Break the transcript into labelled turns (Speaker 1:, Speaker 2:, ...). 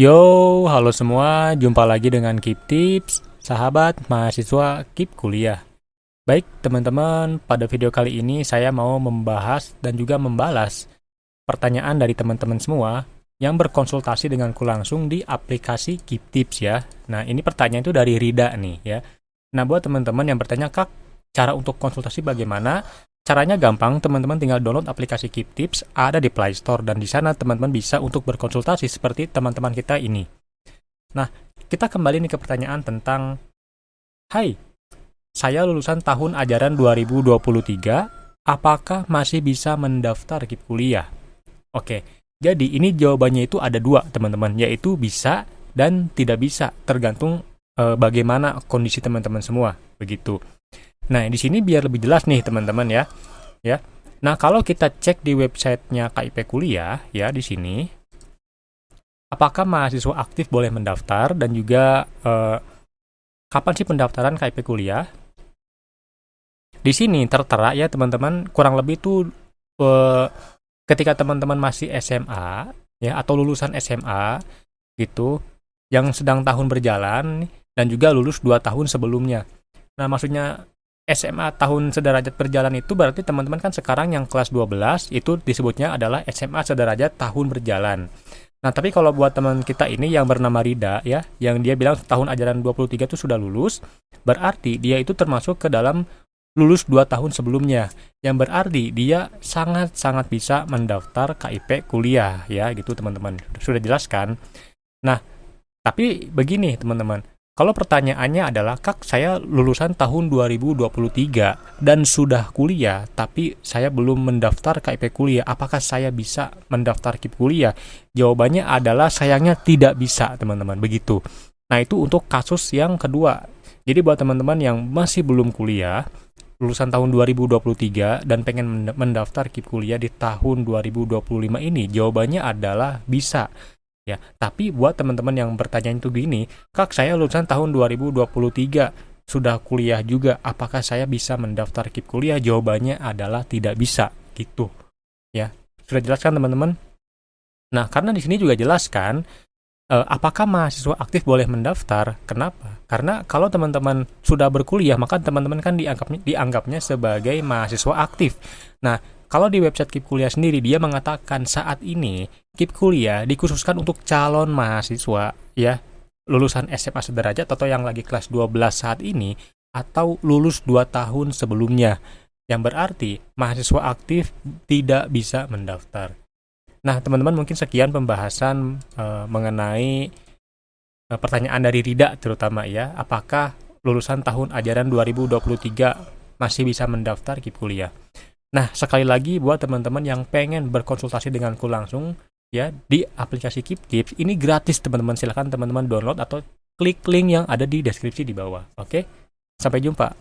Speaker 1: Yo, halo semua, jumpa lagi dengan Keep Tips, sahabat mahasiswa Keep Kuliah. Baik, teman-teman, pada video kali ini saya mau membahas dan juga membalas pertanyaan dari teman-teman semua yang berkonsultasi denganku langsung di aplikasi Keep Tips ya. Nah, ini pertanyaan itu dari Rida nih ya. Nah, buat teman-teman yang bertanya, Kak, cara untuk konsultasi bagaimana? Caranya gampang, teman-teman tinggal download aplikasi Keep Tips, ada di Play Store, dan di sana teman-teman bisa untuk berkonsultasi seperti teman-teman kita ini. Nah, kita kembali nih ke pertanyaan tentang, Hai, saya lulusan tahun ajaran 2023, apakah masih bisa mendaftar KIP kuliah? Oke, jadi ini jawabannya itu ada dua, teman-teman, yaitu bisa dan tidak bisa, tergantung bagaimana kondisi teman-teman semua, begitu. Nah, di sini biar lebih jelas nih, teman-teman ya. Ya. Nah, kalau kita cek di websitenya KIP Kuliah, ya di sini, apakah mahasiswa aktif boleh mendaftar dan juga kapan sih pendaftaran KIP Kuliah? Di sini tertera ya, teman-teman, kurang lebih itu ketika teman-teman masih SMA, ya atau lulusan SMA gitu, yang sedang tahun berjalan dan juga lulus 2 tahun sebelumnya. Nah, maksudnya SMA tahun sederajat berjalan itu berarti teman-teman kan sekarang yang kelas 12 itu disebutnya adalah SMA sederajat tahun berjalan. Nah, tapi kalau buat teman kita ini yang bernama Rida ya, yang dia bilang tahun ajaran 23 itu sudah lulus, berarti dia itu termasuk ke dalam lulus 2 tahun sebelumnya. Yang berarti dia sangat-sangat bisa mendaftar KIP kuliah ya, gitu teman-teman. Sudah jelas kan? Nah, tapi begini teman-teman, kalau pertanyaannya adalah, Kak, saya lulusan tahun 2023 dan sudah kuliah, tapi saya belum mendaftar KIP kuliah. Apakah saya bisa mendaftar KIP kuliah? Jawabannya adalah sayangnya tidak bisa, teman-teman. Begitu. Nah, itu untuk kasus yang kedua. Jadi buat teman-teman yang masih belum kuliah, lulusan tahun 2023 dan pengen mendaftar KIP kuliah di tahun 2025 ini, jawabannya adalah bisa. Ya, tapi buat teman-teman yang bertanya itu gini, Kak, saya lulusan tahun 2023, sudah kuliah juga, apakah saya bisa mendaftar KIP kuliah? Jawabannya adalah tidak bisa, gitu. Ya, sudah jelas kan teman-teman? Nah, karena di sini juga jelas kan, apakah mahasiswa aktif boleh mendaftar? Kenapa? Karena kalau teman-teman sudah berkuliah, maka teman-teman kan dianggapnya sebagai mahasiswa aktif. Nah, kalau di website KIP Kuliah sendiri, dia mengatakan saat ini KIP Kuliah dikhususkan untuk calon mahasiswa ya, lulusan SMA sederajat atau yang lagi kelas 12 saat ini, atau lulus 2 tahun sebelumnya. Yang berarti mahasiswa aktif tidak bisa mendaftar. Nah, teman-teman, mungkin sekian pembahasan mengenai pertanyaan dari Rida terutama ya, apakah lulusan tahun ajaran 2023 masih bisa mendaftar KIP kuliah? Nah, sekali lagi buat teman-teman yang pengen berkonsultasi denganku langsung ya di aplikasi Keep Tips, ini gratis teman-teman, silahkan teman-teman download atau klik link yang ada di deskripsi di bawah. Oke? Sampai jumpa.